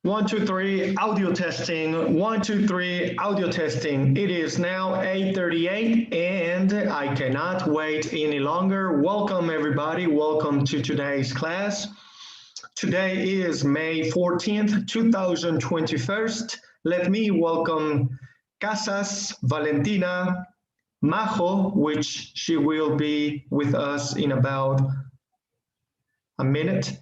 One, two, three, audio testing. One, two, three, audio testing. It is now 8:38 and I cannot wait any longer. Welcome everybody. Welcome to today's class. Today is May 14th, 2021. Let me welcome Casas, Valentina, Majo, which she will be with us in about a minute.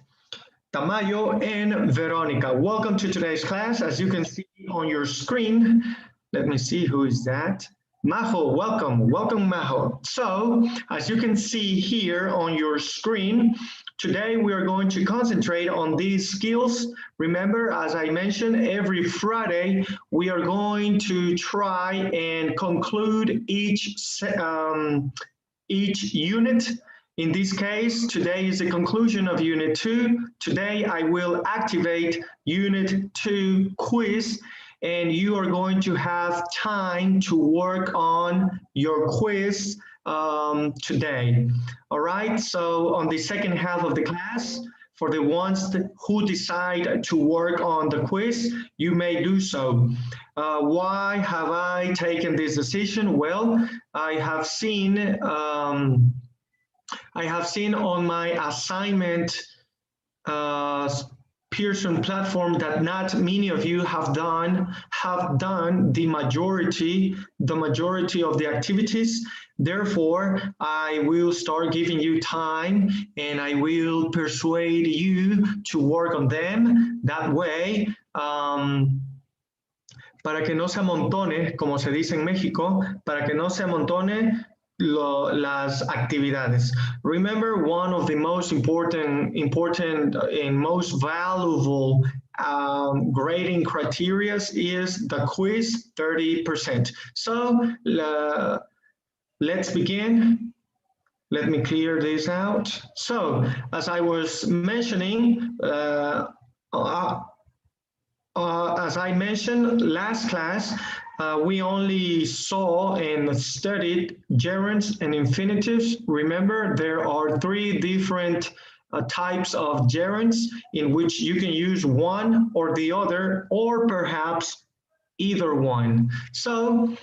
Tamayo and Veronica. Welcome to today's class. As you can see on your screen, let me see who is that. Majo, welcome. Welcome, Majo. So, as you can see here on your screen, today we are going to concentrate on these skills. Remember, as I mentioned, every Friday, we are going to try and conclude each unit. In this case, today is the conclusion of Unit 2. Today, I will activate Unit 2 quiz, and you are going to have time to work on your quiz today. All right, so on the second half of the class, for the ones who decide to work on the quiz, you may do so. Why have I taken this decision? Well, I have seen on my assignment Pearson platform that not many of you have done the majority of the activities. Therefore, I will start giving you time and I will persuade you to work on them. That way, para que no se amontone, como se dice en México, para que no se amontone las actividades. Remember, one of the most important and most valuable grading criteria is the quiz, 30%. So let's begin. Let me clear this out. So as I was mentioning, as I mentioned last class, we only saw and studied gerunds and infinitives. Remember, there are three different types of gerunds in which you can use one or the other, or perhaps either one. So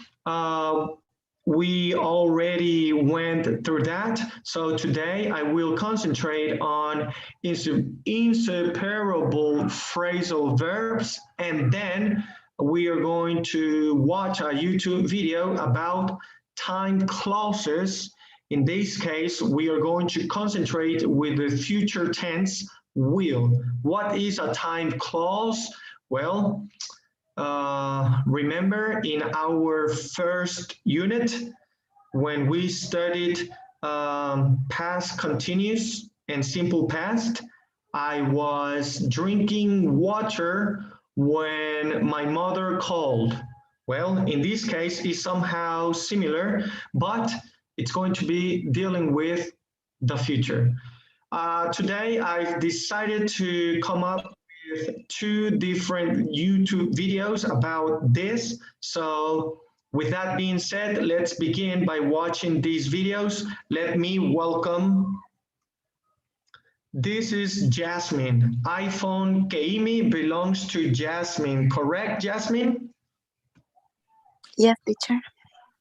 we already went through that. So today I will concentrate on inseparable phrasal verbs, and then we are going to watch a YouTube video about time clauses. In this case, we are going to concentrate with the future tense will. What is a time clause? Well, remember in our first unit, when we studied past continuous and simple past, I was drinking water when my mother called. Well, in this case, it's somehow similar, but it's going to be dealing with the future. Today, I've decided to come up with two different YouTube videos about this. So with that being said, let's begin by watching these videos. Let me welcome. This is Jasmine. iPhone Keimi belongs to Jasmine, correct, Jasmine? Yes, teacher.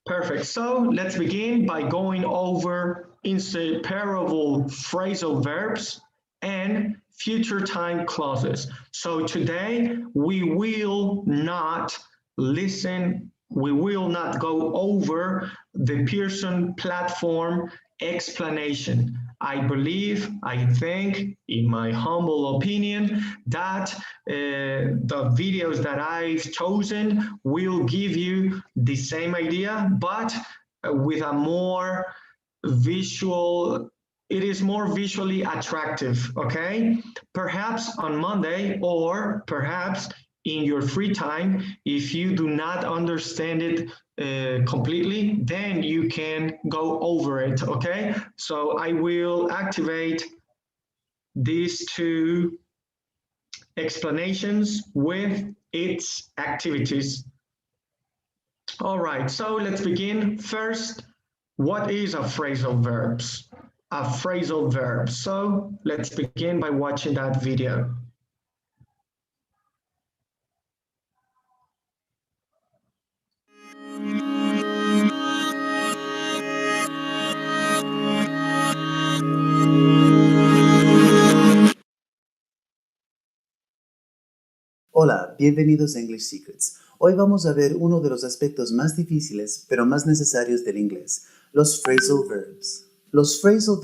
Perfect. So let's begin by going over inseparable phrasal verbs and future time clauses. So today we will not go over the Pearson platform explanation. I think, in my humble opinion, that the videos that I've chosen will give you the same idea, but with a more visual, it is more visually attractive, okay? Perhaps on Monday, or perhaps in your free time. If you do not understand it completely, then you can go over it, okay? So I will activate these two explanations with its activities. All right, so let's begin. First, what is a phrasal verbs? A phrasal verb. So let's begin by watching that video. Hola, bienvenidos a English Secrets. Hoy vamos a ver uno de los aspectos más difíciles, pero más necesarios del inglés, los phrasal verbs. Los phrasal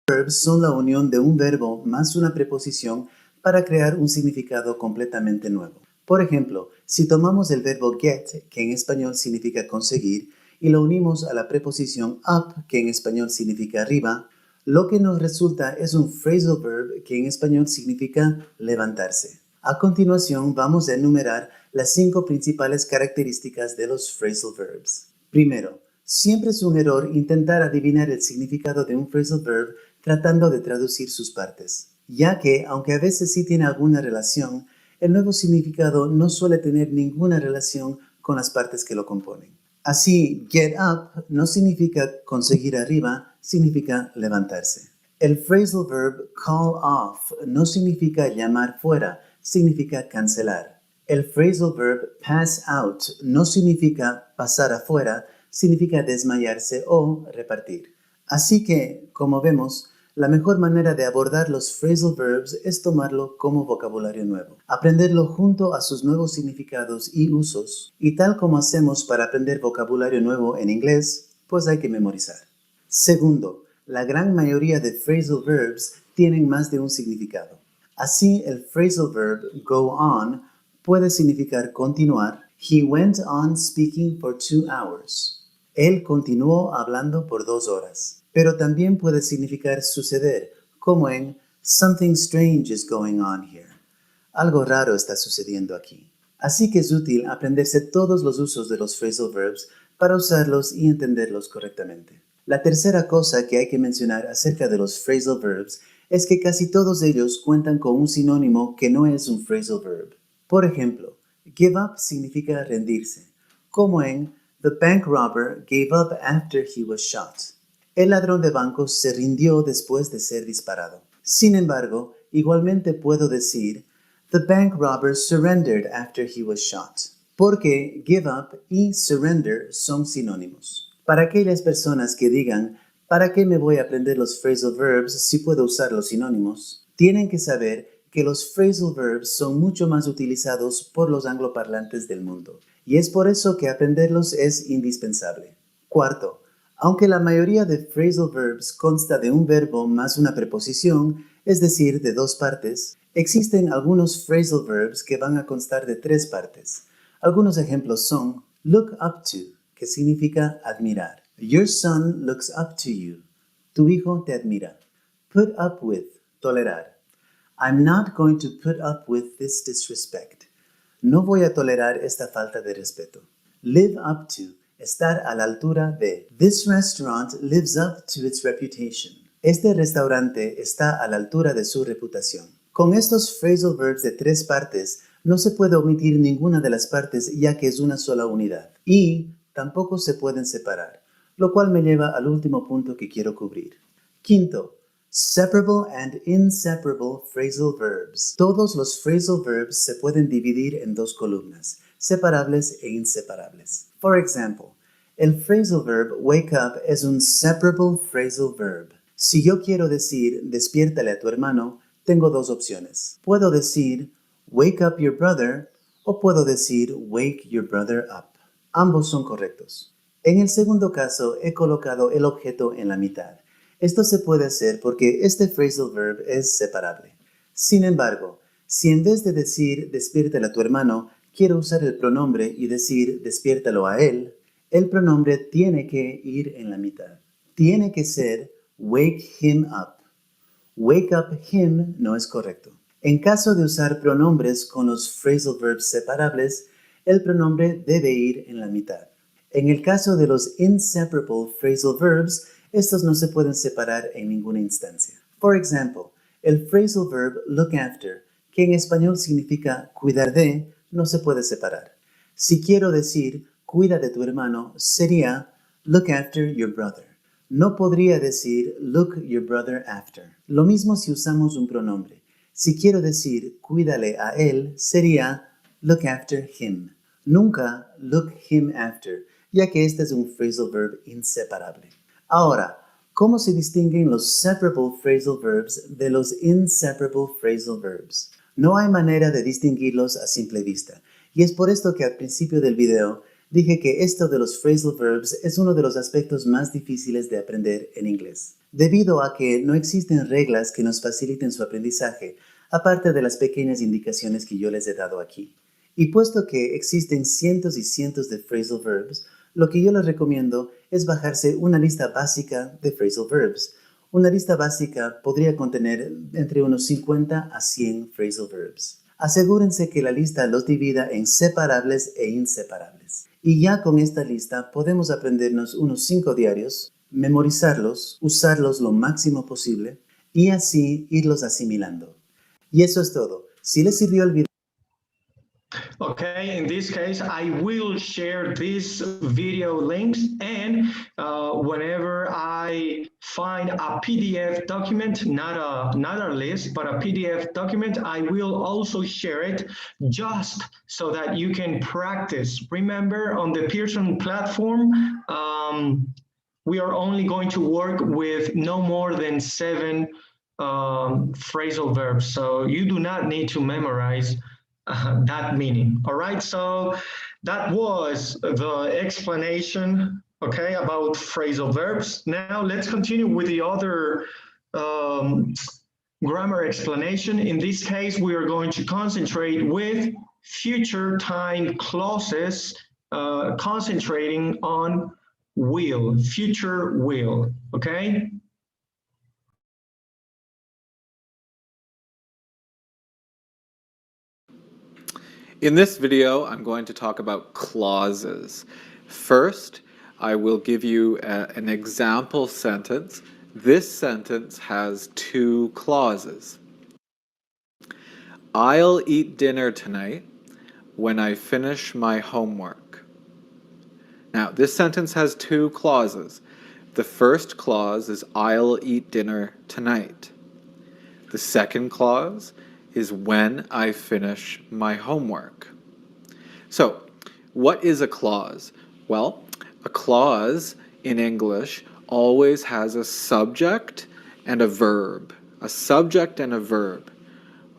verbs son la unión de un verbo más una preposición para crear un significado completamente nuevo. Por ejemplo, si tomamos el verbo get, que en español significa conseguir, y lo unimos a la preposición up, que en español significa arriba, lo que nos resulta es un phrasal verb que en español significa levantarse. A continuación vamos a enumerar las 5 principales características de los phrasal verbs. Primero, siempre es un error intentar adivinar el significado de un phrasal verb tratando de traducir sus partes, ya que, aunque a veces sí tiene alguna relación, el nuevo significado no suele tener ninguna relación con las partes que lo componen. Así, get up no significa conseguir arriba, significa levantarse. El phrasal verb call off no significa llamar fuera, significa cancelar. El phrasal verb pass out no significa pasar afuera, significa desmayarse o repartir. Así que, como vemos, la mejor manera de abordar los phrasal verbs es tomarlo como vocabulario nuevo, aprenderlo junto a sus nuevos significados y usos, y tal como hacemos para aprender vocabulario nuevo en inglés, pues hay que memorizar. Segundo, la gran mayoría de phrasal verbs tienen más de un significado. Así, el phrasal verb go on puede significar continuar. He went on speaking for 2 hours. Él continuó hablando por 2 horas. Pero también puede significar suceder, como en something strange is going on here. Algo raro está sucediendo aquí. Así que es útil aprenderse todos los usos de los phrasal verbs para usarlos y entenderlos correctamente. La tercera cosa que hay que mencionar acerca de los phrasal verbs es que casi todos ellos cuentan con un sinónimo que no es un phrasal verb. Por ejemplo, give up significa rendirse, como en the bank robber gave up after he was shot. El ladrón de bancos se rindió después de ser disparado. Sin embargo, igualmente puedo decir the bank robber surrendered after he was shot, porque give up y surrender son sinónimos. Para aquellas personas que digan, ¿para qué me voy a aprender los phrasal verbs si puedo usar los sinónimos? Tienen que saber que los phrasal verbs son mucho más utilizados por los angloparlantes del mundo, y es por eso que aprenderlos es indispensable. Cuarto, aunque la mayoría de phrasal verbs consta de un verbo más una preposición, es decir, de 2 partes, existen algunos phrasal verbs que van a constar de 3 partes. Algunos ejemplos son look up to, que significa admirar. Your son looks up to you. Tu hijo te admira. Put up with, tolerar. I'm not going to put up with this disrespect. No voy a tolerar esta falta de respeto. Live up to, estar a la altura de. This restaurant lives up to its reputation. Este restaurante está a la altura de su reputación. Con estos phrasal verbs de 3 partes, no se puede omitir ninguna de las partes ya que es una sola unidad. Y tampoco se pueden separar, lo cual me lleva al último punto que quiero cubrir. Quinto, separable and inseparable phrasal verbs. Todos los phrasal verbs se pueden dividir en 2 columnas, separables e inseparables. For example, el phrasal verb wake up es un separable phrasal verb. Si yo quiero decir despiértale a tu hermano, tengo 2 opciones. Puedo decir wake up your brother o puedo decir wake your brother up. Ambos son correctos. En el segundo caso he colocado el objeto en la mitad. Esto se puede hacer porque este phrasal verb es separable. Sin embargo, si en vez de decir despiértale a tu hermano, quiero usar el pronombre y decir despiértalo a él, el pronombre tiene que ir en la mitad. Tiene que ser wake him up. Wake up him no es correcto. En caso de usar pronombres con los phrasal verbs separables, el pronombre debe ir en la mitad. En el caso de los inseparable phrasal verbs, estos no se pueden separar en ninguna instancia. For example, el phrasal verb look after, que en español significa cuidar de, no se puede separar. Si quiero decir cuida de tu hermano, sería look after your brother. No podría decir look your brother after. Lo mismo si usamos un pronombre. Si quiero decir cuídale a él, sería look after him. Nunca look him after, ya que este es un phrasal verb inseparable. Ahora, ¿cómo se distinguen los separable phrasal verbs de los inseparable phrasal verbs? No hay manera de distinguirlos a simple vista, y es por esto que al principio del video dije que esto de los phrasal verbs es uno de los aspectos más difíciles de aprender en inglés, debido a que no existen reglas que nos faciliten su aprendizaje, aparte de las pequeñas indicaciones que yo les he dado aquí. Y puesto que existen cientos y cientos de phrasal verbs, lo que yo les recomiendo es bajarse una lista básica de phrasal verbs. Una lista básica podría contener entre unos 50 a 100 phrasal verbs. Asegúrense que la lista los divida en separables e inseparables. Y ya con esta lista podemos aprendernos unos 5 diarios, memorizarlos, usarlos lo máximo posible y así irlos asimilando. Y eso es todo. Si les sirvió el video, Okay, in this case, I will share these video links, and whenever I find a PDF document, not a list, but a PDF document, I will also share it just so that you can practice. Remember, on the Pearson platform, we are only going to work with no more than 7 phrasal verbs, so you do not need to memorize that meaning. All right, so that was the explanation, okay, about phrasal verbs. Now let's continue with the other grammar explanation. In this case, we are going to concentrate with future time clauses, concentrating on will, future will, okay? In this video, I'm going to talk about clauses. First, I will give you an example sentence. This sentence has 2 clauses. I'll eat dinner tonight when I finish my homework. Now, this sentence has 2 clauses. The first clause is I'll eat dinner tonight. The second clause is when I finish my homework. So, what is a clause? Well, a clause in English always has a subject and a verb. A subject and a verb.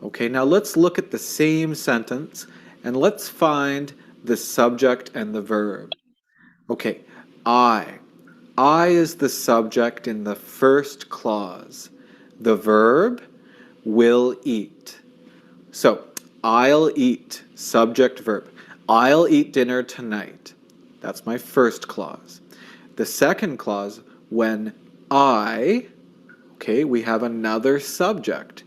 Okay, now let's look at the same sentence and let's find the subject and the verb. Okay, I is the subject in the first clause. The verb, will eat. So, I'll eat, subject, verb. I'll eat dinner tonight. That's my first clause. The second clause, when I, okay, we have another subject.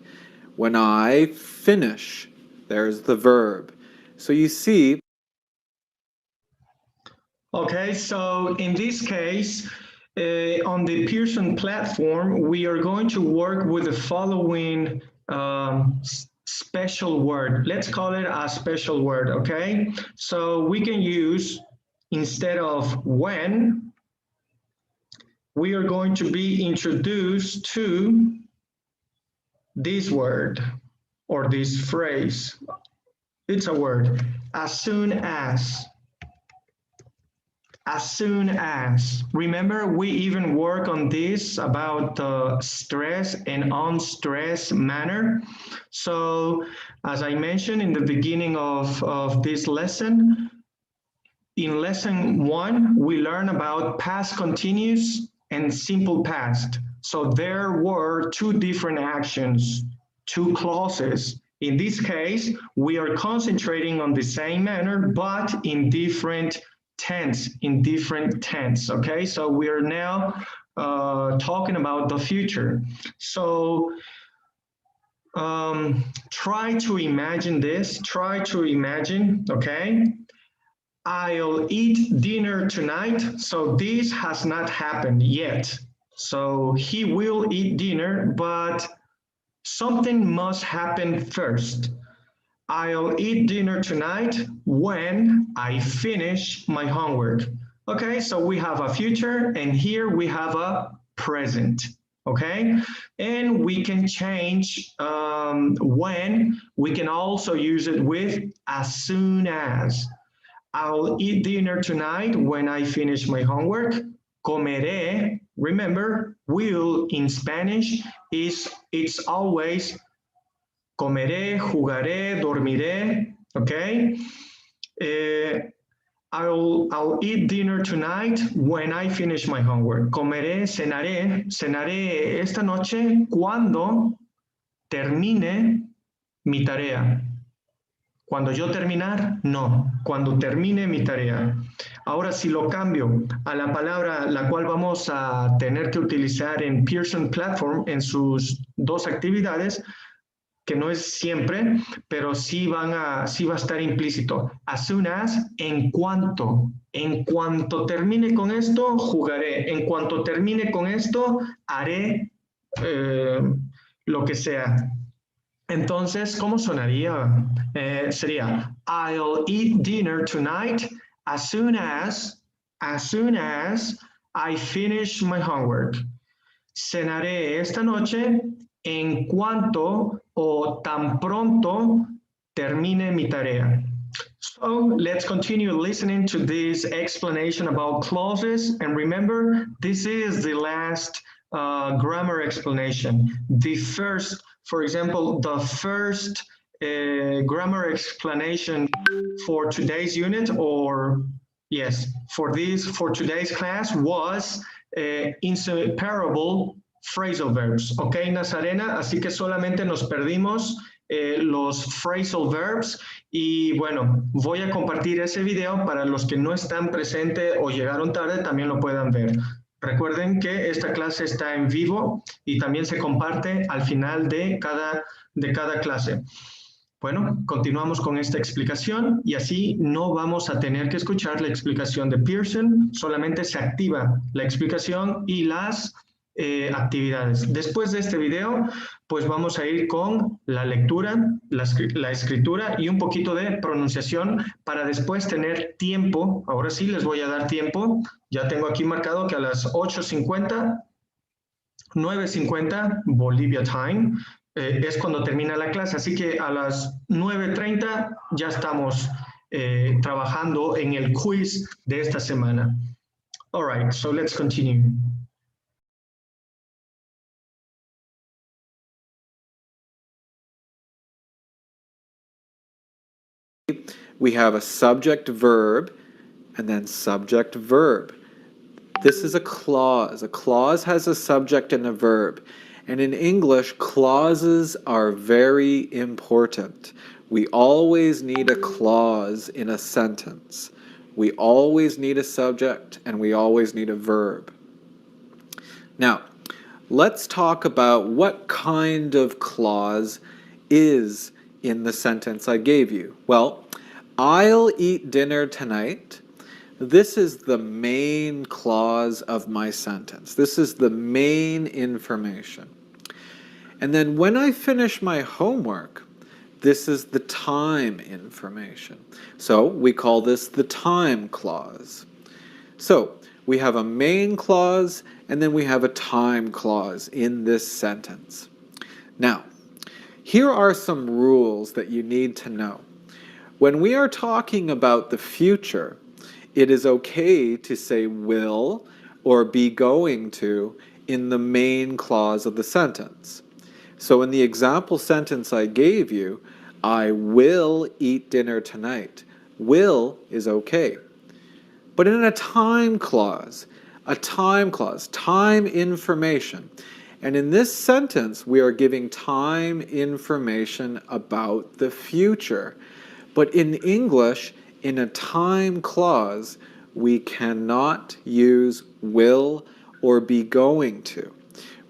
When I finish, there's the verb. So you see. Okay, so in this case, on the Pearson platform, we are going to work with the following special word. Let's call it a special word, okay? So we can use, instead of when, we are going to be introduced to this word or this phrase. It's a word, as soon as. As soon as. Remember, we even work on this about the stress and unstressed manner. So, as I mentioned in the beginning of this lesson, in lesson 1, we learn about past continuous and simple past. So there were 2 different actions, 2 clauses. In this case, we are concentrating on the same manner, but in different tense, okay? So we are now talking about the future. So Try to imagine this. Try to imagine, okay? I'll eat dinner tonight. So this has not happened yet. So he will eat dinner, but something must happen first. I'll eat dinner tonight when I finish my homework. Okay, so we have a future and here we have a present. Okay, and we can change when. We can also use it with as soon as. I'll eat dinner tonight when I finish my homework. Comeré, remember, will in Spanish it's always comeré, jugaré, dormiré, okay? I'll eat dinner tonight when I finish my homework. Comeré, cenaré esta noche cuando termine mi tarea. Cuando yo terminar, no. Cuando termine mi tarea. Ahora, si lo cambio a la palabra la cual vamos a tener que utilizar en Pearson Platform en sus dos actividades, que no es siempre, pero sí va a estar implícito. As soon as, en cuanto termine con esto, jugaré. En cuanto termine con esto, haré lo que sea. Entonces, ¿cómo sonaría? Sería, I'll eat dinner tonight as soon as I finish my homework. Cenaré esta noche en cuanto o tan pronto termine mi tarea. So let's continue listening to this explanation about clauses. And remember, this is the last grammar explanation. The first, for example, the first grammar explanation for today's unit, or yes, for today's class was inseparable phrasal verbs. Ok, Nazarena, así que solamente nos perdimos los phrasal verbs y bueno, voy a compartir ese video para los que no están presentes o llegaron tarde, también lo puedan ver. Recuerden que esta clase está en vivo y también se comparte al final de cada clase. Bueno, continuamos con esta explicación y así no vamos a tener que escuchar la explicación de Pearson, solamente se activa la explicación y las actividades. Después de este video, pues vamos a ir con la lectura, la escritura y un poquito de pronunciación para después tener tiempo. Ahora sí les voy a dar tiempo. Ya tengo aquí marcado que a las 8:50, 9:50 Bolivia time, es cuando termina la clase. Así que a las 9:30 ya estamos trabajando en el quiz de esta semana. All right, so let's continue. We have a subject verb and then subject verb. This is a clause. A clause has a subject and a verb. And in English, clauses are very important. We always need a clause in a sentence. We always need a subject and we always need a verb. Now, let's talk about what kind of clause is in the sentence I gave you. Well, I'll eat dinner tonight. This is the main clause of my sentence. This is the main information. And then when I finish my homework, this is the time information. So we call this the time clause. So we have a main clause and then we have a time clause in this sentence. Now, here are some rules that you need to know. When we are talking about the future, it is okay to say will or be going to in the main clause of the sentence. So in the example sentence I gave you, I will eat dinner tonight. Will is okay. But in a time clause, time information. And in this sentence, we are giving time information about the future. But in English, in a time clause, we cannot use will or be going to.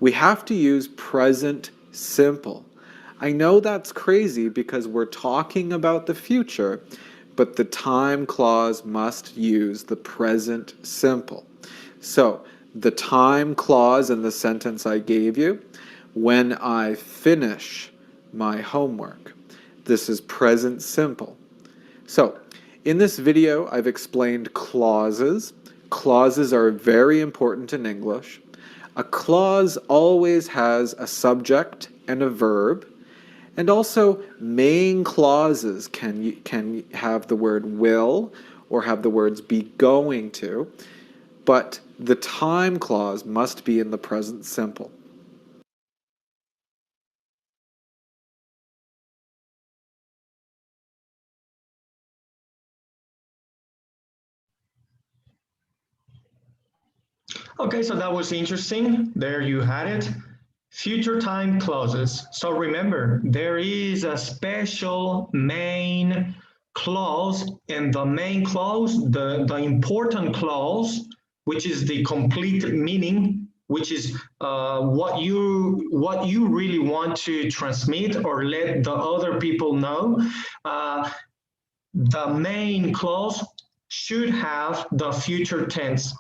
We have to use present simple. I know that's crazy because we're talking about the future, but the time clause must use the present simple. So, the time clause in the sentence I gave you, when I finish my homework. This is present simple. So, in this video, I've explained clauses. Clauses are very important in English. A clause always has a subject and a verb. And also, main clauses can have the word will or have the words be going to, but the time clause must be in the present simple. Okay, so that was interesting. There you had it. Future time clauses. So remember, there is a special main clause, and the main clause, the important clause, which is the complete meaning, which is what you really want to transmit or let the other people know. The main clause should have the future tense.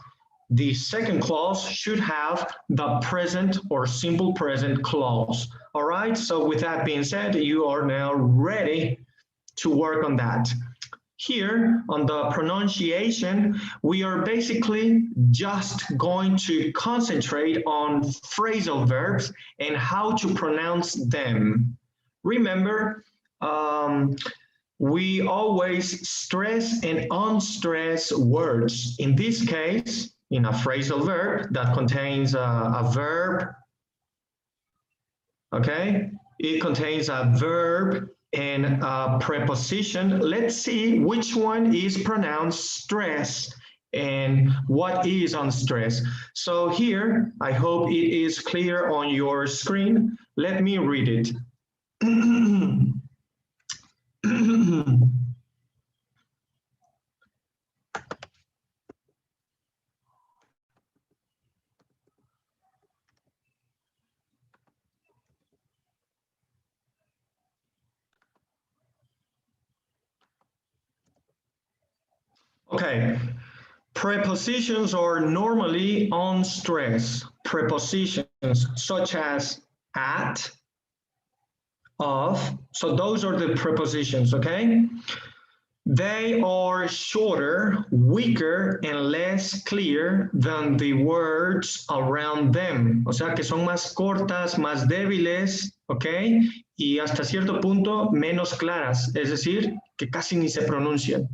The second clause should have the present or simple present clause. All right, so with that being said, you are now ready to work on that. Here on the pronunciation, we are basically just going to concentrate on phrasal verbs and how to pronounce them. Remember, we always stress and unstress words. In this case, in a phrasal verb that contains a verb, okay? It contains a verb and a preposition. Let's see which one is pronounced stress and what is unstressed. So here, I hope it is clear on your screen. Let me read it. Okay, prepositions are normally on stress. Prepositions such as at, of, so those are the prepositions, okay? They are shorter, weaker, and less clear than the words around them. O sea que son más cortas, más débiles, ¿ok? Y hasta cierto punto menos claras, es decir, que casi ni se pronuncian.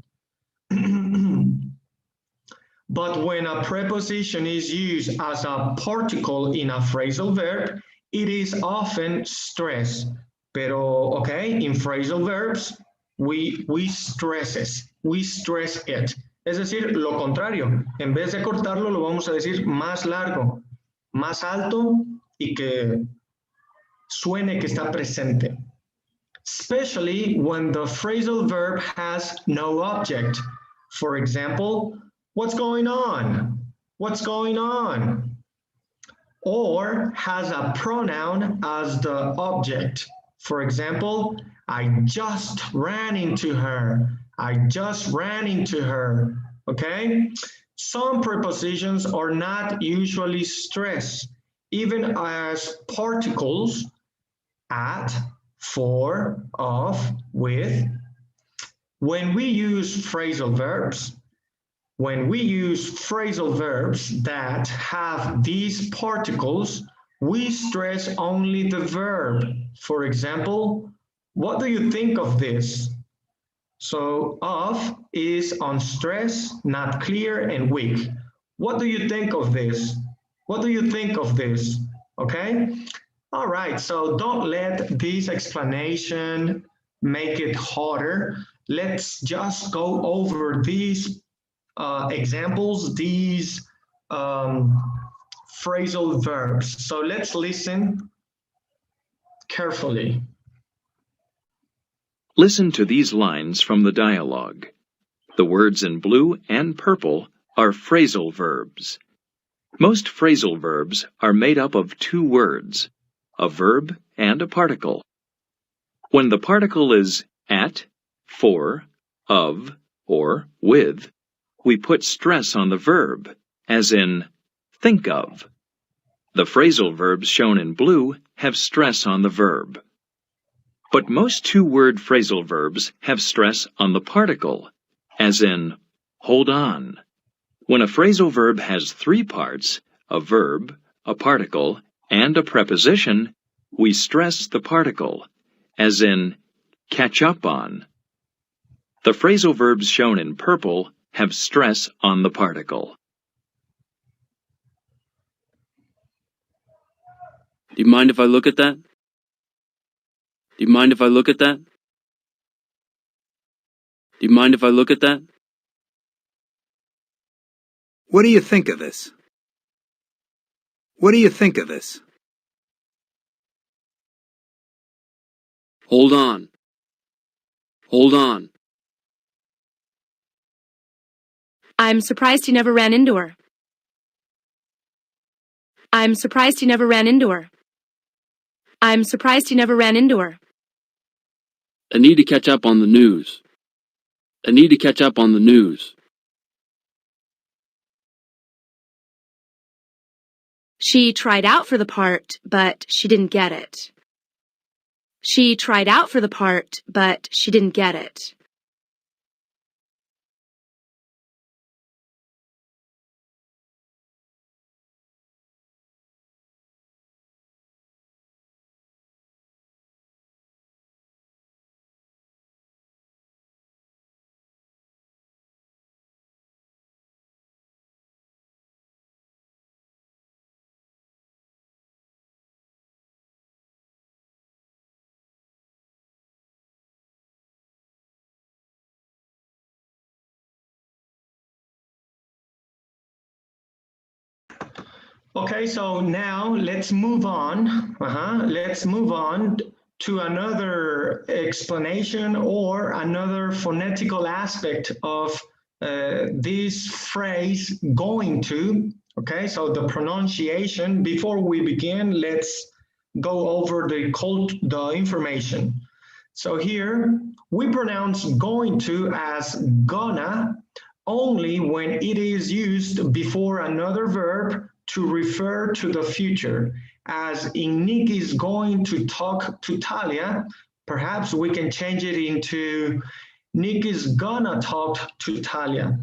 But when a preposition is used as a particle in a phrasal verb, it is often stressed. Pero, okay, in phrasal verbs, we stress it. Es decir, lo contrario. En vez de cortarlo, lo vamos a decir más largo, más alto y que suene que está presente. Especially when the phrasal verb has no object. For example, what's going on? What's going on? Or has a pronoun as the object. For example, I just ran into her. I just ran into her. Okay? Some prepositions are not usually stressed, even as particles at, for, of, with. When we use phrasal verbs, that have these particles, we stress only the verb. For example, what do you think of this? So of is on stress, not clear and weak. What do you think of this? What do you think of this? Okay? All right, so don't let this explanation make it harder. Let's just go over these examples, these phrasal verbs. So let's listen carefully. Listen to these lines from the dialogue. The words in blue and purple are phrasal verbs. Most phrasal verbs are made up of two words, a verb and a particle. When the particle is at, for, of, or with, we put stress on the verb, as in think of. The phrasal verbs shown in blue have stress on the verb. But most two-word phrasal verbs have stress on the particle, as in hold on. When a phrasal verb has three parts, a verb, a particle, and a preposition, we stress the particle, as in catch up on. The phrasal verbs shown in purple have stress on the particle. Do you mind if I look at that? Do you mind if I look at that? Do you mind if I look at that? What do you think of this? What do you think of this? Hold on. Hold on. I'm surprised you never ran into her. I'm surprised you never ran into her. I'm surprised you never ran into her. I need to catch up on the news. I need to catch up on the news. She tried out for the part, but she didn't get it. She tried out for the part, but she didn't get it. Okay, so now let's move on. Let's move on to another explanation or another phonetical aspect of this phrase going to. Okay, so the pronunciation. Before we begin, let's go over the information. So here we pronounce going to as gonna only when it is used before another verb to refer to the future. As in Nick is going to talk to Talia, perhaps we can change it into Nick is gonna talk to Talia.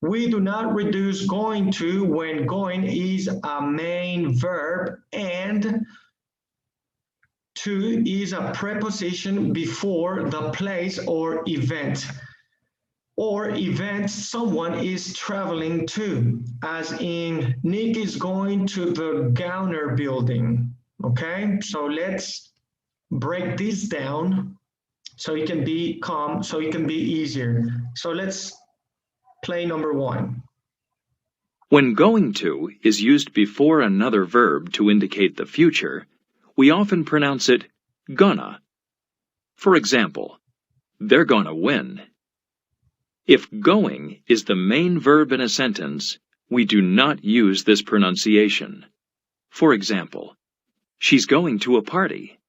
We do not reduce going to when going is a main verb and to is a preposition before the place or event someone is traveling to, as in Nick is going to the Gowner building. Okay, so let's break this down so it can be calm, so it can be easier. So let's play number one. When going to is used before another verb to indicate the future, we often pronounce it gonna. For example, they're gonna win. If going is the main verb in a sentence, we do not use this pronunciation. For example, she's going to a party.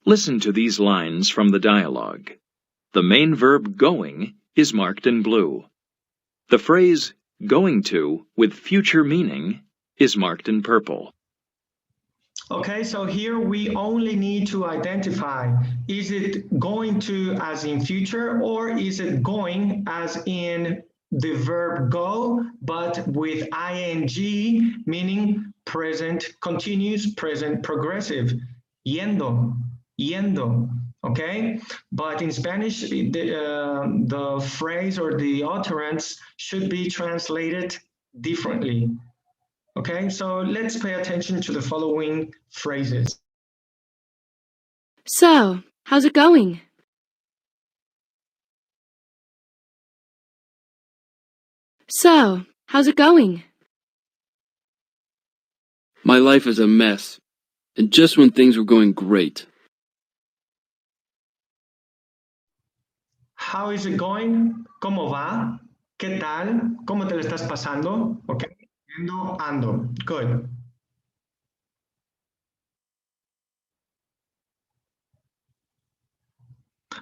Listen to these lines from the dialogue. The main verb going is marked in blue. The phrase going to with future meaning is marked in purple. Okay, so here we only need to identify, is it going to as in future or is it going as in the verb go, but with ing, meaning present continuous, present progressive, yendo, yendo, okay? But in Spanish, the phrase or the utterance should be translated differently. Okay, so let's pay attention to the following phrases. So, how's it going? So, how's it going? My life is a mess, and just when things were going great. How is it going? ¿Cómo va? ¿Qué tal? ¿Cómo te lo estás pasando? Okay, ando. Good.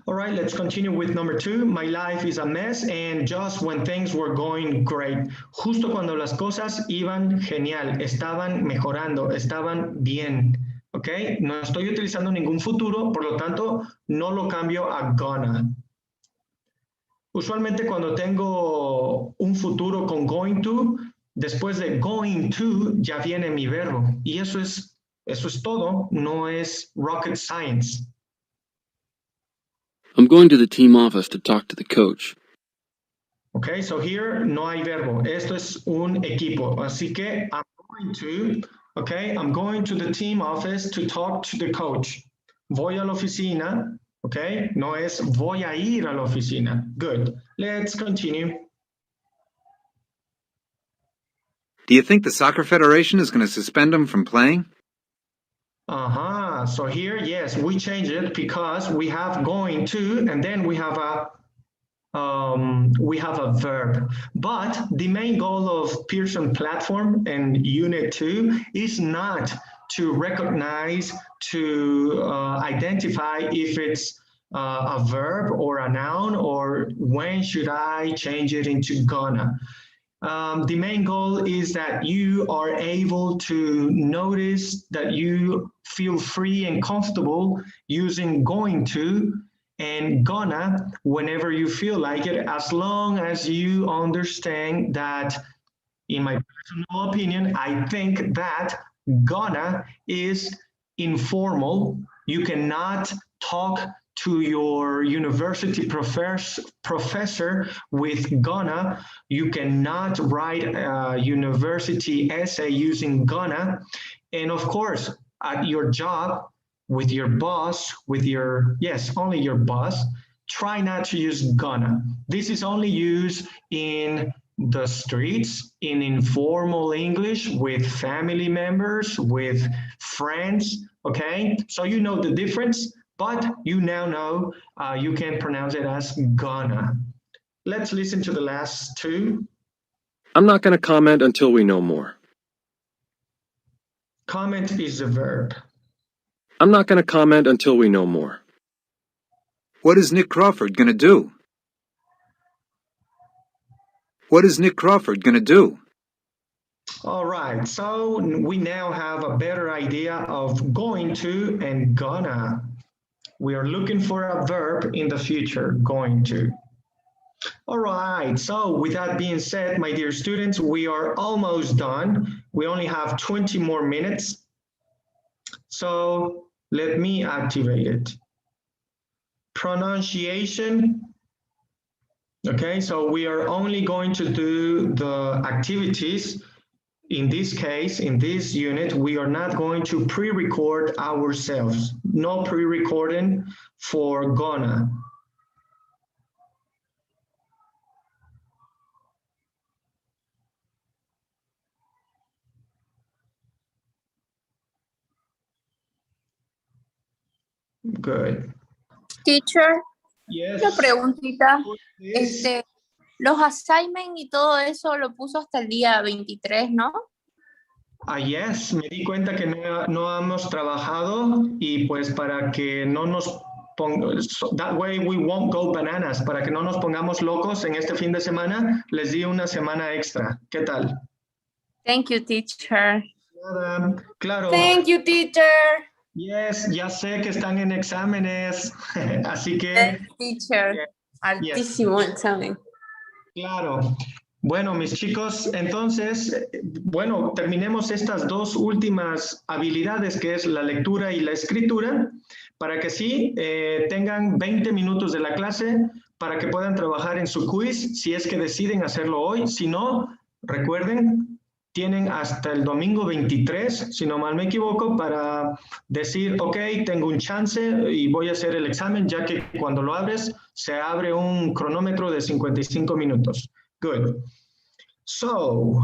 All right, let's continue with number 2. My life is a mess and just when things were going great. Justo cuando las cosas iban genial, estaban mejorando, estaban bien. ¿Ok? No estoy utilizando ningún futuro, por lo tanto, no lo cambio a gonna. Usualmente cuando tengo un futuro con going to, después de going to ya viene mi verbo. Y eso es todo, no es rocket science. I'm going to the team office to talk to the coach. Okay, so here no hay verbo. Esto es un equipo. Así que I'm going to the team office to talk to the coach. Voy a la oficina, okay? No es voy a ir a la oficina. Good. Let's continue. Do you think the Soccer Federation is going to suspend him from playing? So here, yes, we change it because we have going to, and then we have a verb. But the main goal of Pearson Platform and Unit 2 is not to recognize, to identify if it's a verb or a noun, or when should I change it into gonna. The main goal is that you are able to notice that you feel free and comfortable using going to and gonna whenever you feel like it, as long as you understand that, in my personal opinion, I think that gonna is informal. You cannot talk to your university professor with gonna. You cannot write a university essay using gonna. And of course, at your job, with your boss, only your boss, try not to use gonna. This is only used in the streets, in informal English, with family members, with friends, okay? So you know the difference, but you now know you can pronounce it as gonna. Let's listen to the last 2. I'm not going to comment until we know more. Comment is the verb. I'm not going to comment until we know more. What is Nick Crawford going to do? What is Nick Crawford going to do? All right, so we now have a better idea of going to and gonna. We are looking for a verb in the future, going to. All right, so with that being said, my dear students, we are almost done. We only have 20 more minutes. So let me activate it. Pronunciation. Okay, so we are only going to do the activities. In this case, in this unit, we are not going to pre-record ourselves. No pre-recording for gonna. Good. Teacher, Yes. una preguntita. Yes. Los assignments y todo eso lo puso hasta el día 23, ¿no? Yes, me di cuenta que no hemos trabajado y pues para que no nos that way we won't go bananas, para que no nos pongamos locos en este fin de semana, les di una semana extra. ¿Qué tal? Thank you, teacher. Nada, claro. Thank you, teacher. Yes, ya sé que están en exámenes, así que... Yes, teacher. Altísimo examen. Claro. Bueno, mis chicos, entonces, bueno, terminemos estas 2 últimas habilidades, que es la lectura y la escritura, para que sí tengan 20 minutos de la clase, para que puedan trabajar en su quiz, si es que deciden hacerlo hoy. Si no, recuerden, tienen hasta el domingo 23, si no mal me equivoco, para decir, ok, tengo un chance y voy a hacer el examen, ya que cuando lo abres, se abre un cronómetro de 55 minutos. Good. So,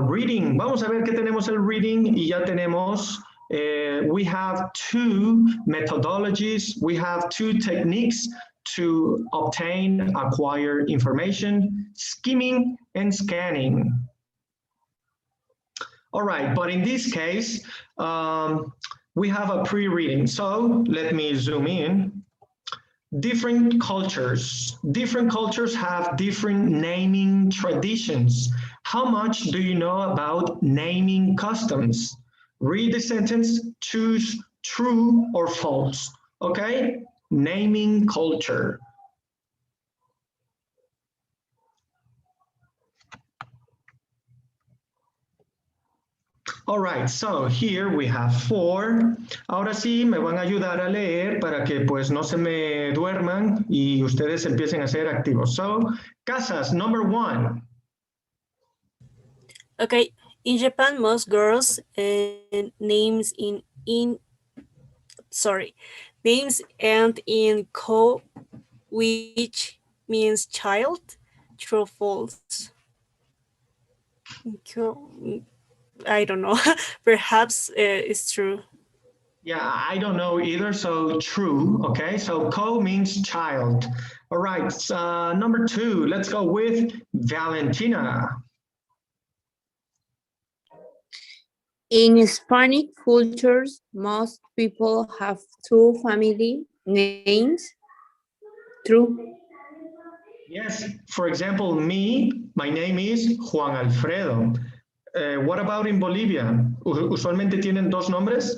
reading. Vamos a ver qué tenemos el reading y ya tenemos, we have 2 methodologies, we have 2 techniques to obtain, acquire information, skimming and scanning. All right, but in this case, we have a pre-reading. So let me zoom in. different cultures. Different cultures have different naming traditions. How much do you know about naming customs? Read the sentence, choose true or false. Okay? Naming culture. All right, so here we have 4. Ahora sí me van a ayudar a leer para que pues no se me duerman y ustedes empiecen a ser activos. So, Casas, number 1. Okay, in Japan, most girls' names names end in ko, which means child. True or false? I don't know. Perhaps it's true. Yeah, I don't know either, so true, okay? So ko means child. All right, number 2, let's go with Valentina. In Hispanic cultures, most people have 2 family names. True. Yes, for example, me, my name is Juan Alfredo. What about in Bolivia? ¿Usualmente tienen 2 nombres?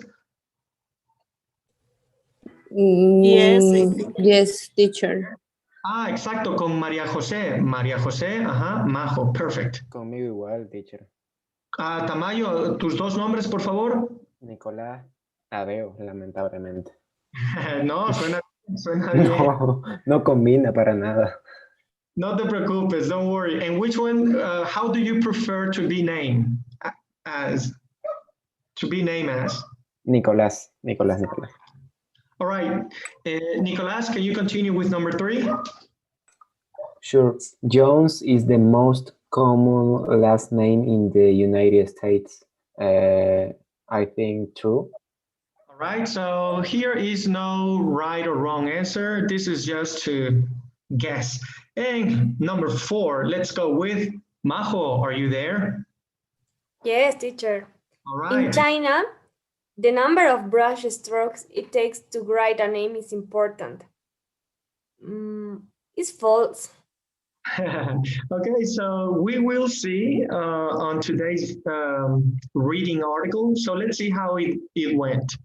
Yes, teacher. Ah, exacto, con María José. María José, ajá, Majo, perfect. Conmigo igual, teacher. Ah, Tamayo, tus 2 nombres, por favor. Nicolás Tadeo, lamentablemente. No, suena bien. No, no combina para nada. No te preocupes, don't worry. And which one, how do you prefer to be named as? To be named as? Nicolás. All right, Nicolás, can you continue with number 3? Sure. Jones is the most common last name in the United States. I think true. All right, so here is no right or wrong answer. This is just to guess. And number 4, let's go with Majo. Are you there? Yes, teacher. All right. In China, the number of brush strokes it takes to write a name is important. It's false. Okay, so we will see on today's reading article. So let's see how it went.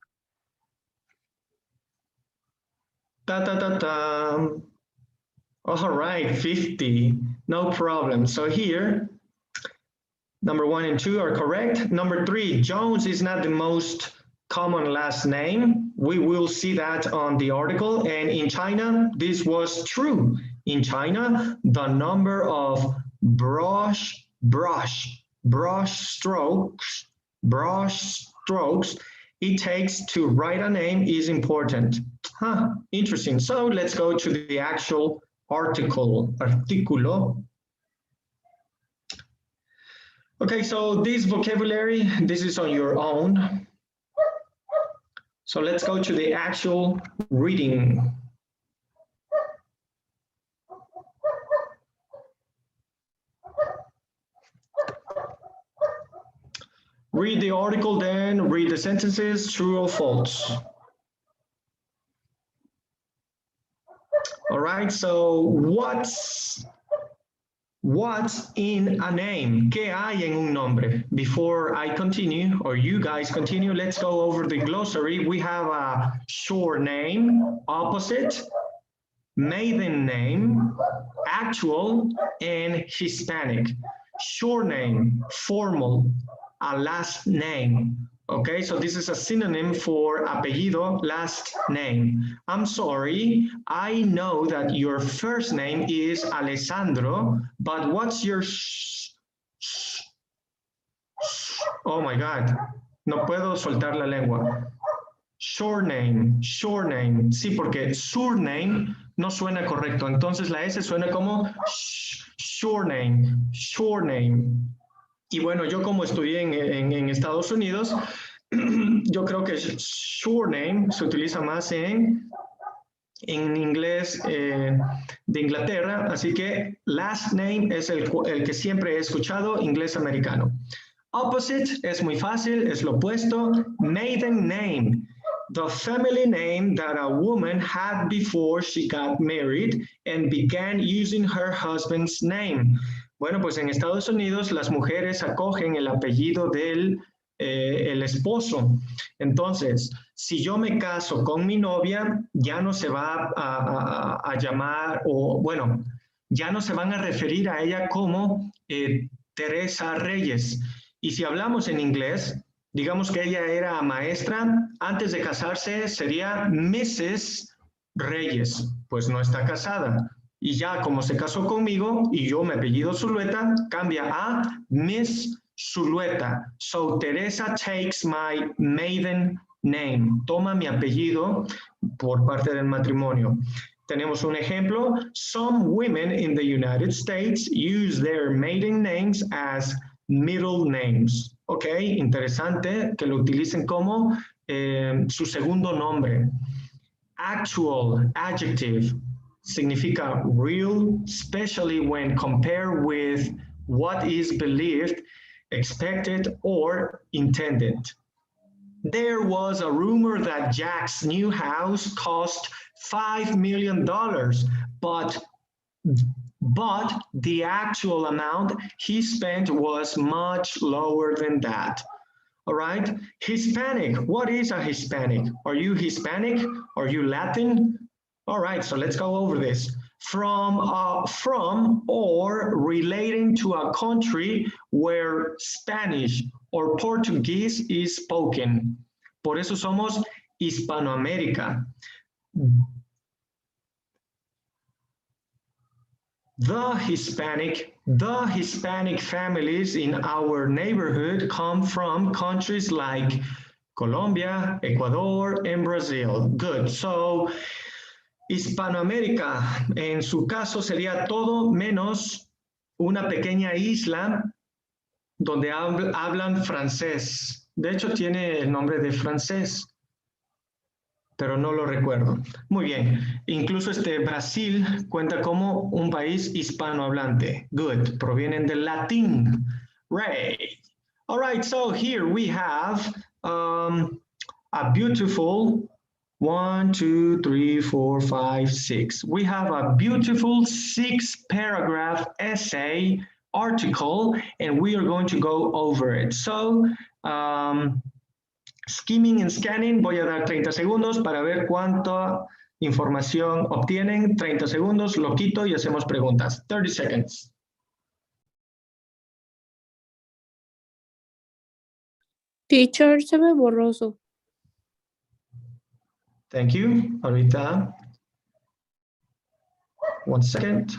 All right, 50, no problem. So here, number 1 and 2 are correct. Number 3, Jones is not the most common last name. We will see that on the article. And in China, this was true. In China, the number of brush strokes it takes to write a name is important. Huh, interesting. So let's go to the actual artículo. Okay, so this vocabulary, this is on your own. So let's go to the actual reading. Read the article, then read the sentences, true or false. All right, so what's in a name? ¿Qué hay en un nombre? Before I continue, or you guys continue, let's go over the glossary. We have a short name, opposite, maiden name, actual, and Hispanic. Short name, formal, a last name. Okay, so this is a synonym for apellido, last name. I'm sorry, I know that your first name is Alessandro, but what's your oh my God, no puedo soltar la lengua. Short name. Sí, porque surname no suena correcto. Entonces la S suena como short name. Y bueno, yo como estudié en Estados Unidos, yo creo que short name se utiliza más en inglés de Inglaterra, así que last name es el que siempre he escuchado, inglés americano. Opposite es muy fácil, es lo opuesto. Maiden name. the family name that a woman had before she got married and began using her husband's name. Bueno, pues en Estados Unidos las mujeres acogen el apellido del el esposo. Entonces, si yo me caso con mi novia, ya no se va a llamar, o bueno, ya no se van a referir a ella como Teresa Reyes. Y si hablamos en inglés, digamos que ella era maestra, antes de casarse sería Mrs. Reyes, pues no está casada. Y ya como se casó conmigo y yo me apellido Zulueta, cambia a Miss Zulueta. So Teresa takes my maiden name. Toma mi apellido por parte del matrimonio. Tenemos un ejemplo. Some women in the United States use their maiden names as middle names. Ok, interesante que lo utilicen como su segundo nombre. Actual, adjective, significa real, especially when compared with what is believed, expected, or intended. There was a rumor that Jack's new house cost $5 million, but the actual amount he spent was much lower than that. All right, Hispanic. What is a Hispanic? Are you Hispanic? Are you Latin? All right, so let's go over this. From or relating to a country where Spanish or Portuguese is spoken. Por eso somos Hispanoamérica. The Hispanic families in our neighborhood come from countries like Colombia, Ecuador, and Brazil. Good. So, Hispanoamérica, en su caso sería todo menos una pequeña isla donde hablan francés. De hecho, tiene el nombre de francés, pero no lo recuerdo. Muy bien. Incluso Brasil cuenta como un país hispanohablante. Good. Provienen del latín. Right. All right. So here we have a beautiful 1, 2, 3, 4, 5, 6. We have a beautiful 6-paragraph essay article, and we are going to go over it. So, skimming and scanning, voy a dar 30 segundos para ver cuánta información obtienen. 30 segundos, lo quito y hacemos preguntas. 30 seconds. Teacher, se ve borroso. Thank you. Ahorita. 1 second.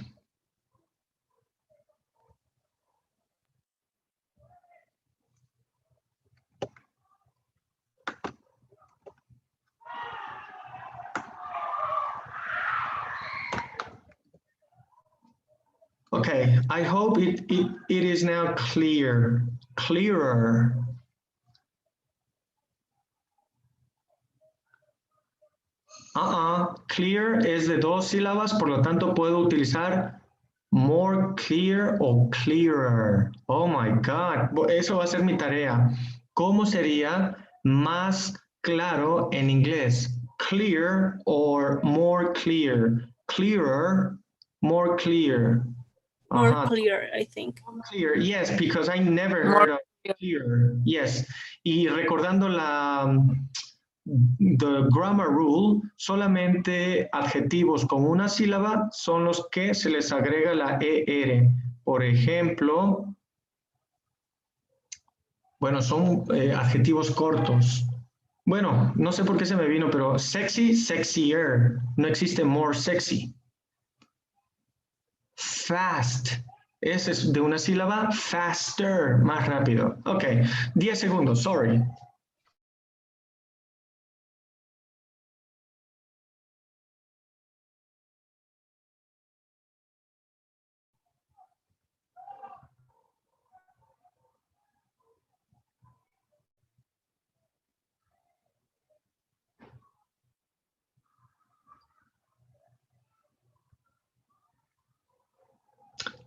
Okay, I hope it is now clearer. Clear es de 2 sílabas, por lo tanto puedo utilizar more clear o clearer. Oh my God, eso va a ser mi tarea. ¿Cómo sería más claro en inglés? Clear or more clear? Clearer, more clear. More clear, I think. Clear, yes, because I never heard of clear. Yes, y recordando the grammar rule, solamente adjetivos con una sílaba son los que se les agrega la ER. Por ejemplo, bueno, son adjetivos cortos. Bueno, no sé por qué se me vino, pero sexy, sexier. No existe more sexy. Fast. Ese es de una sílaba. Faster. Más rápido. Ok. 10 segundos. Sorry.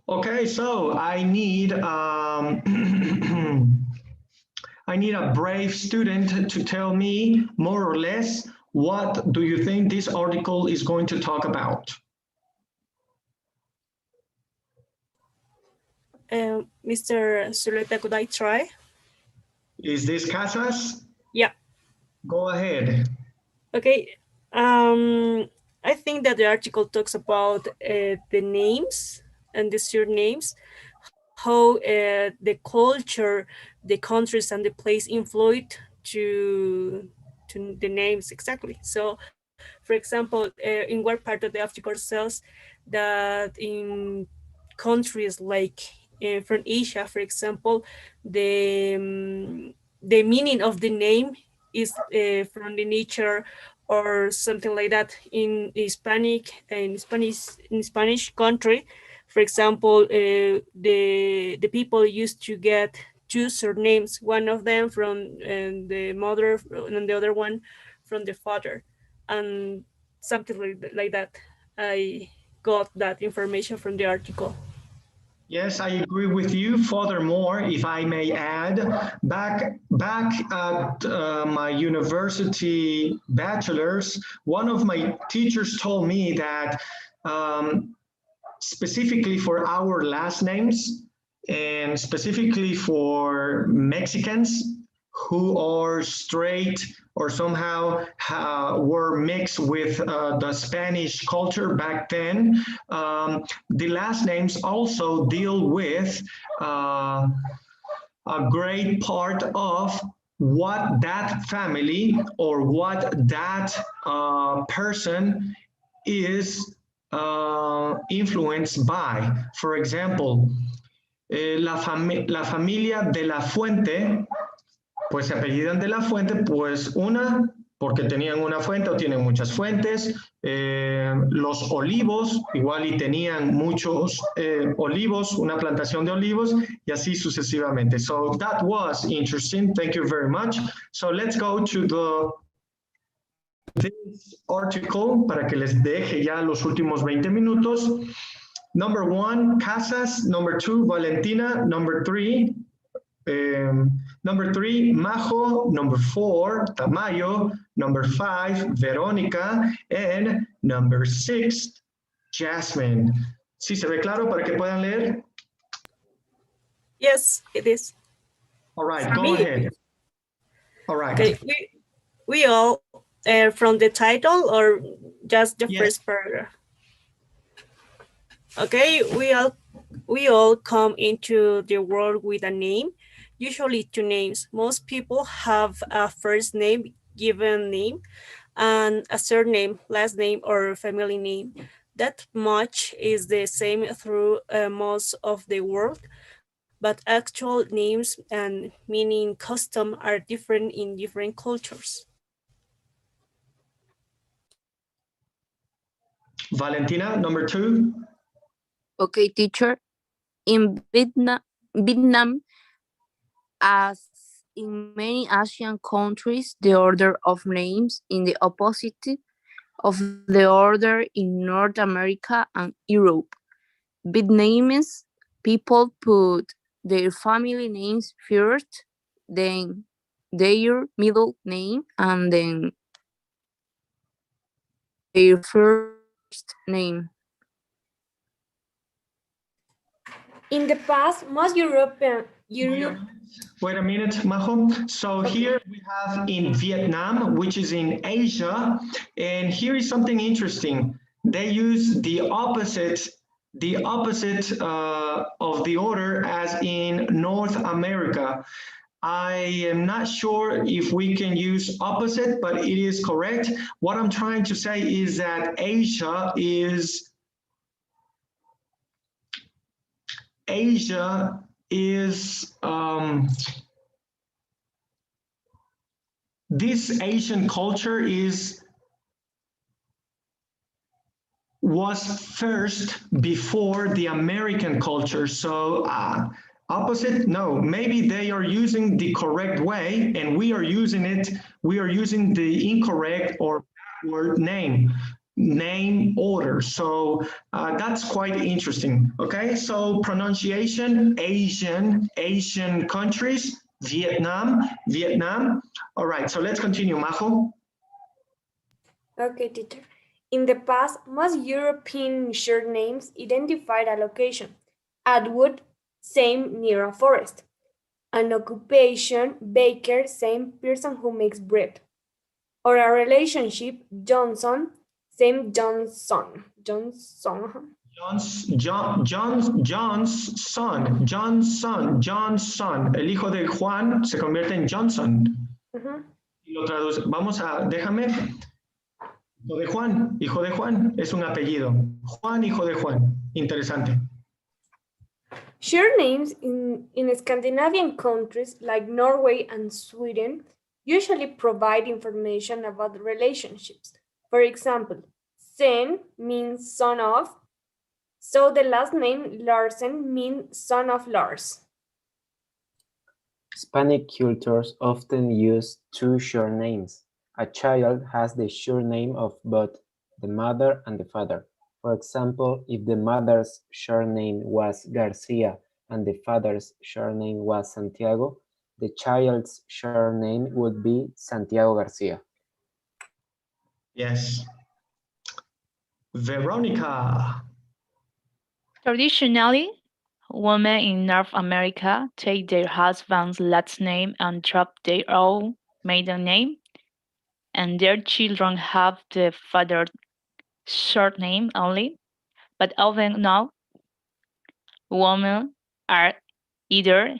Okay, so I need I need a brave student to tell me more or less what do you think this article is going to talk about? Mr. Zulueta, could I try? Is this Casas? Yeah. Go ahead. Okay. I think that the article talks about the names and the surnames, how the culture, the countries, and the place influence to the names exactly. So, for example, in one part of the article says that in countries like from Asia, for example, the meaning of the name is from the nature or something like that. In Spanish country, for example, the people used to get two surnames, one of them from the mother and the other one from the father, and something like that. I got that information from the article. Yes, I agree with you. Furthermore, if I may add, back at my university bachelor's, one of my teachers told me that specifically for our last names and specifically for Mexicans who are straight or somehow were mixed with the Spanish culture back then, the last names also deal with a great part of what that family or what that person is influenced by. For example, la familia de la Fuente, pues se apellidan de la Fuente, pues una, porque tenían una fuente o tienen muchas fuentes. Los Olivos, igual y tenían muchos olivos, una plantación de olivos, y así sucesivamente. So that was interesting. Thank you very much. So let's go to this article para que les deje ya los últimos 20 minutos. Number 1, Casas. Number 2, Valentina. Number 3, Majo. Number 4, Tamayo. Number 5, Verónica. And number 6, Jasmine. ¿Sí se ve claro para que puedan leer? Yes, it is. All right, go ahead. All right. Okay, we all from the title or just the first paragraph? Okay, we all come into the world with a name, usually two names. Most people have a first name, given name, and a surname, last name, or family name. That much is the same through most of the world, but actual names and meaning custom are different in different cultures. Valentina, number 2. Okay, teacher. In Vietnam, as in many Asian countries, the order of names is the opposite of the order in North America and Europe. Vietnamese people put their family names first, then their middle name, and then their first name. In the past, most European Wait a minute, Majo. So here we have in Vietnam, which is in Asia, and here is something interesting. They use the opposite of the order as in North America. I am not sure if we can use opposite, but it is correct. What I'm trying to say is that Asia is this Asian culture was first before the American culture. So opposite, no, maybe they are using the correct way and we are using the incorrect or backward name order. So that's quite interesting. Okay, so pronunciation, Asian countries, Vietnam. All right, so let's continue, Majo. Okay, teacher. In the past, most European short names identified a location. Atwood, same near a forest. An occupation, baker, same person who makes bread. Or a relationship, Johnson, same Johnson. Johnson. El hijo de Juan se convierte en Johnson. Y lo traduce. Déjame. Hijo de Juan, es un apellido. Juan, hijo de Juan. Interesante. Short names in Scandinavian countries like Norway and Sweden usually provide information about relationships. For example, Sen means son of, so the last name Larsen means son of Lars. Hispanic cultures often use two short names. A child has the short name of both the mother and the father. For example, if the mother's short name was Garcia and the father's short name was Santiago, the child's short name would be Santiago Garcia. Yes. Veronica. Traditionally, women in North America take their husband's last name and drop their own maiden name, and their children have the father's short name only. But often now, women are either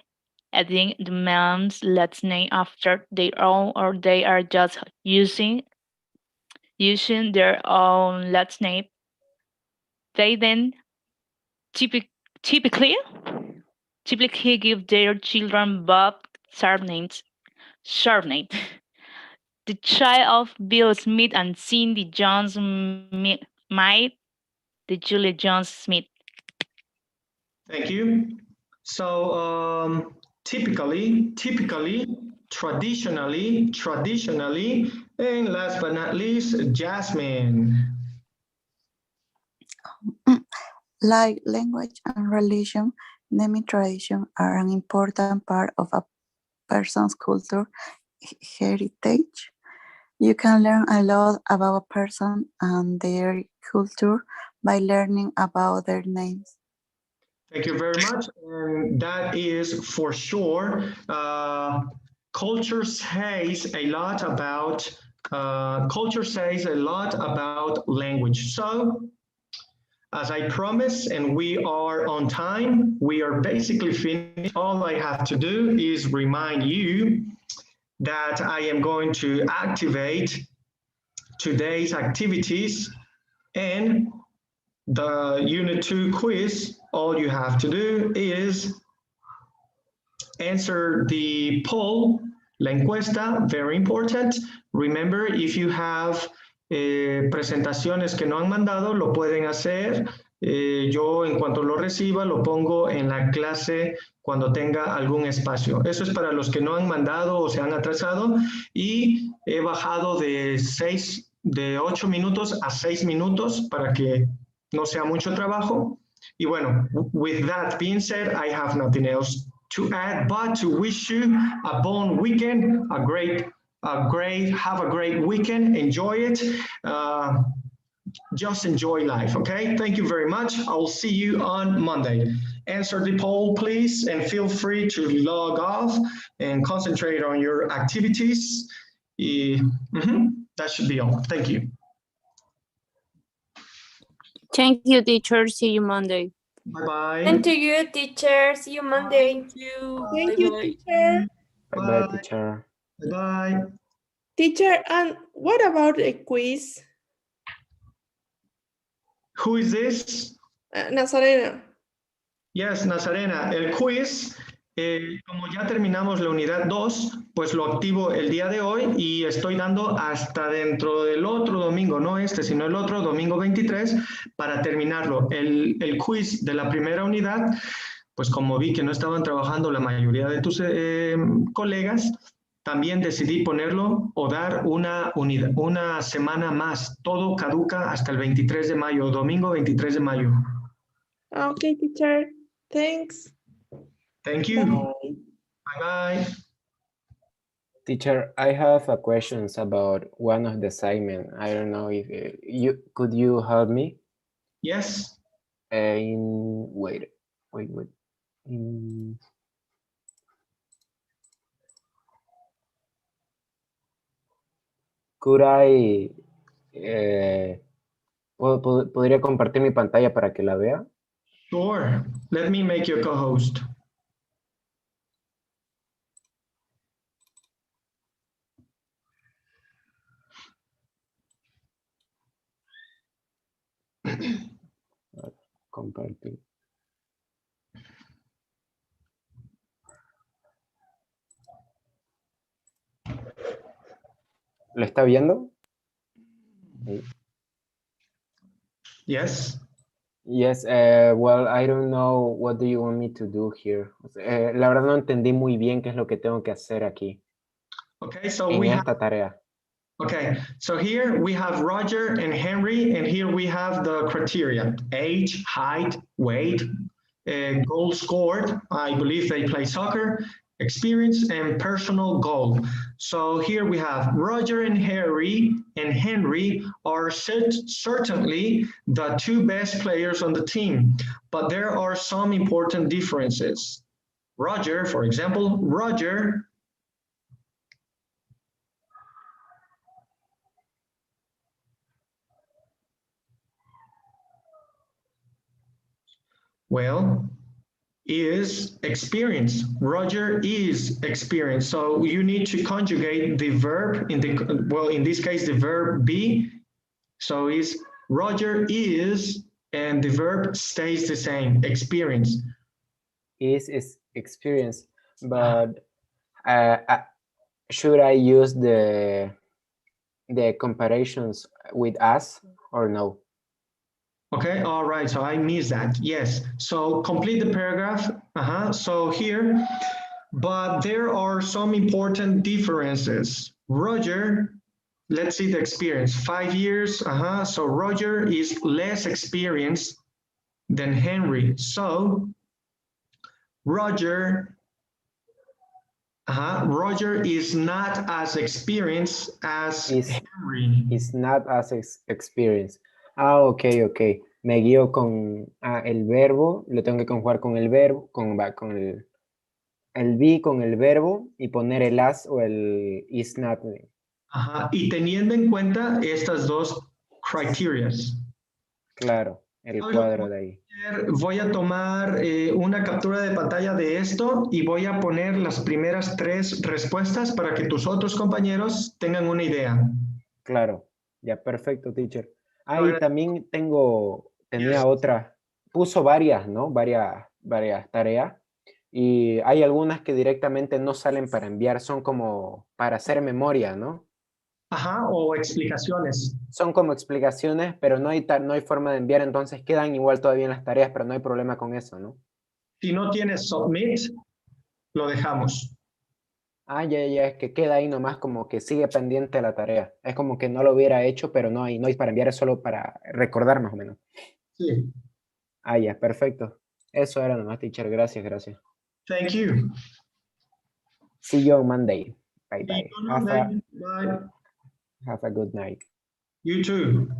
adding the man's last name after their own, or they are just using their own last name. They then typically give their children both surnames. The child of Bill Smith and Cindy Jones might the Julia Jones Smith. Thank you. So typically, traditionally, and last but not least, Jasmine. Like language and religion, naming tradition are an important part of a person's culture heritage. You can learn a lot about a person and their culture by learning about their names. Thank you very much. And that is for sure. Culture says a lot about language. So, as I promised, and we are on time, we are basically finished. All I have to do is remind you that I am going to activate today's activities and the Unit 2 quiz. All you have to do is answer the poll, la encuesta, very important. Remember, if you have presentaciones que no han mandado, lo pueden hacer. Yo en cuanto lo reciba, lo pongo en la clase cuando tenga algún espacio. Eso es para los que no han mandado o se han atrasado, y he bajado de 8 minutos a 6 minutos para que no sea mucho trabajo. Y bueno, with that being said, I have nothing else to add, but to wish you a bon weekend, have a great weekend, enjoy it. Just enjoy life, okay? Thank you very much. I'll see you on Monday. Answer the poll, please, and feel free to log off and concentrate on your activities. That should be all. Thank you. Thank you, teacher. See you Monday. Bye-bye. And to you, teacher. See you Monday. Thank you. Thank you, teacher. Bye-bye, teacher. Bye-bye. Teacher, and what about a quiz? Who is this? Nazarena. Yes, Nazarena. El quiz, como ya terminamos la unidad 2, pues lo activo el día de hoy y estoy dando hasta dentro del otro domingo, no este, sino el otro, domingo 23, para terminarlo. El quiz de la primera unidad, pues como vi que no estaban trabajando la mayoría de tus colegas, también decidí ponerlo o dar una semana más. Todo caduca hasta el 23 de mayo, domingo 23 de mayo. Okay, teacher. Thanks. Thank you. Bye. Bye-bye. Teacher, I have a questions about one of the assignment. I don't know if you could you help me? Yes. Wait. In, could I podría compartir mi pantalla para que la vea? Sure. Let me make you a co-host. Compartir. ¿Lo está viendo? Sí. Yes. Yes, well, I don't know what do you want me to do here. La verdad no entendí muy bien qué es lo que tengo que hacer aquí. Okay, so en we have, esta tarea. okay, so here we have Roger and Henry, and here we have the criteria: age, height, weight, goals scored. I believe they play soccer, experience, and personal goal. So here we have Roger and Henry are certainly the two best players on the team, but there are some important differences. Roger, for example, Roger well, is experience. Roger is experience. So you need to conjugate the verb in the, well, in this case, the verb be. So is Roger is, and the verb stays the same, experience. Is experience, but should I use the comparisons with us or no? Okay, all right, so I missed that. Yes, so complete the paragraph. So here, but there are some important differences. Roger, let's see the experience. 5 years, so Roger is less experienced than Henry. So Roger, Roger is not as experienced as Henry. Is not as experienced. Ok. Me guío con el verbo, lo tengo que conjugar con el verbo, con el be con el verbo y poner el as o el is not. Y teniendo en cuenta estas dos criterias. Claro, el cuadro de ahí. Voy a tomar una captura de pantalla de esto y voy a poner las primeras 3 respuestas para que tus otros compañeros tengan una idea. Claro, ya perfecto, teacher. Ahora, Y también tenía yes. otra, puso varias, ¿no? Varias tareas. Y hay algunas que directamente no salen para enviar, son como para hacer memoria, ¿no? O explicaciones. Son como explicaciones, pero no hay forma de enviar, entonces quedan igual todavía en las tareas, pero no hay problema con eso, ¿no? Si no tienes submit, lo dejamos. Ya, es que queda ahí nomás como que sigue pendiente la tarea. Es como que no lo hubiera hecho, pero no hay para enviar, es solo para recordar más o menos. Sí. Ya, perfecto. Eso era nomás, teacher. Gracias. Thank you. See you on Monday. Bye. See you on Monday. Bye. Have a good night. You too.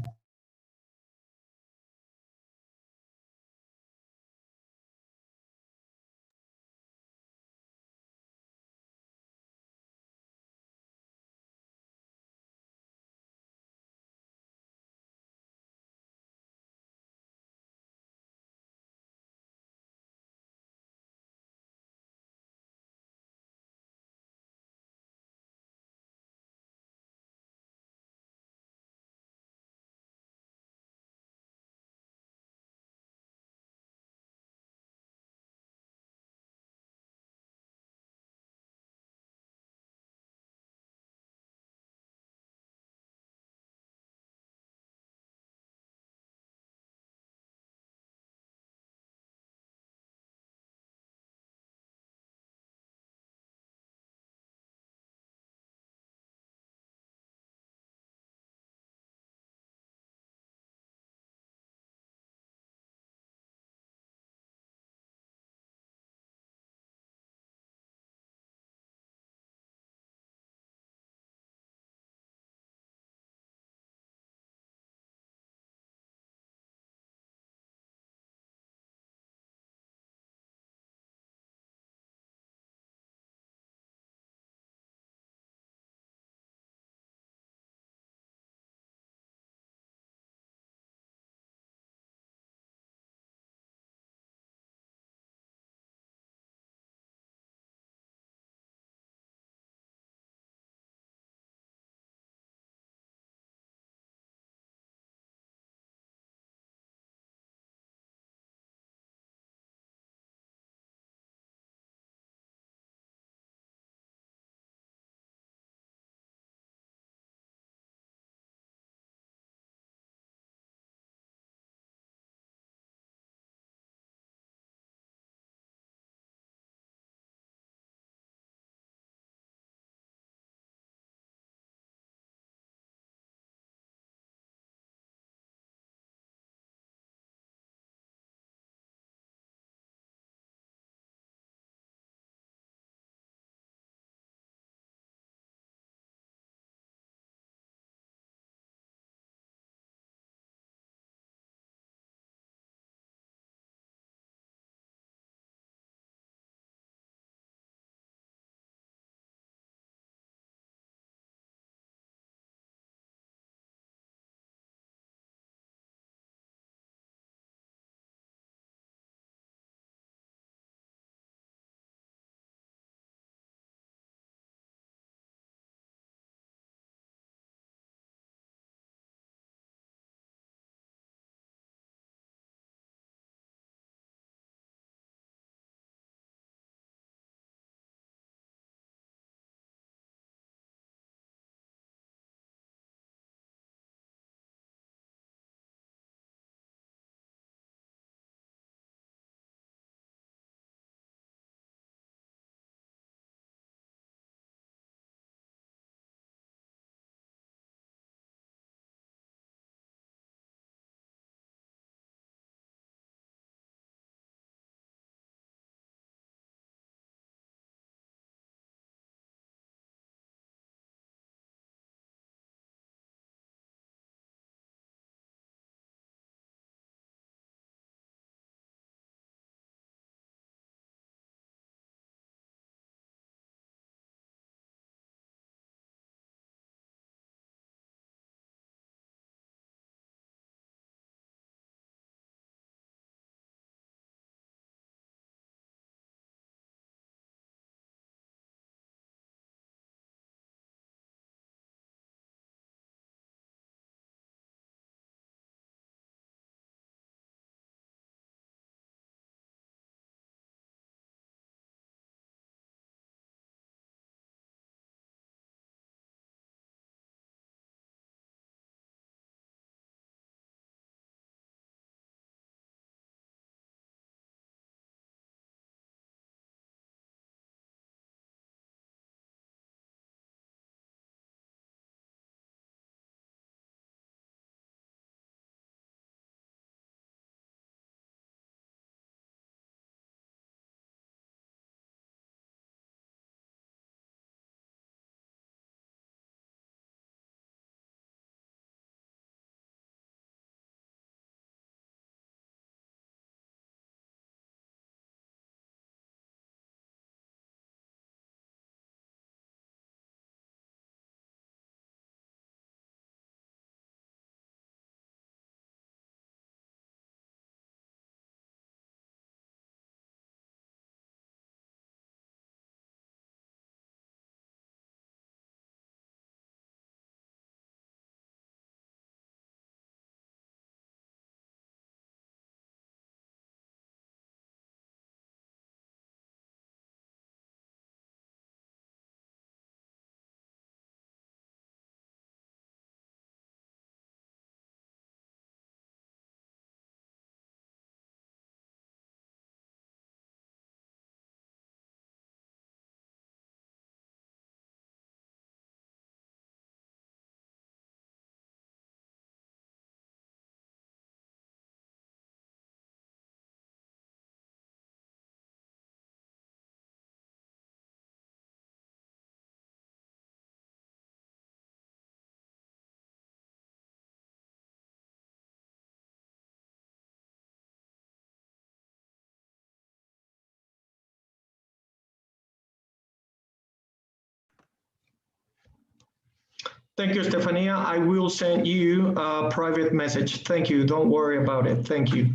Thank you, Stefania. I will send you a private message. Thank you. Don't worry about it. Thank you.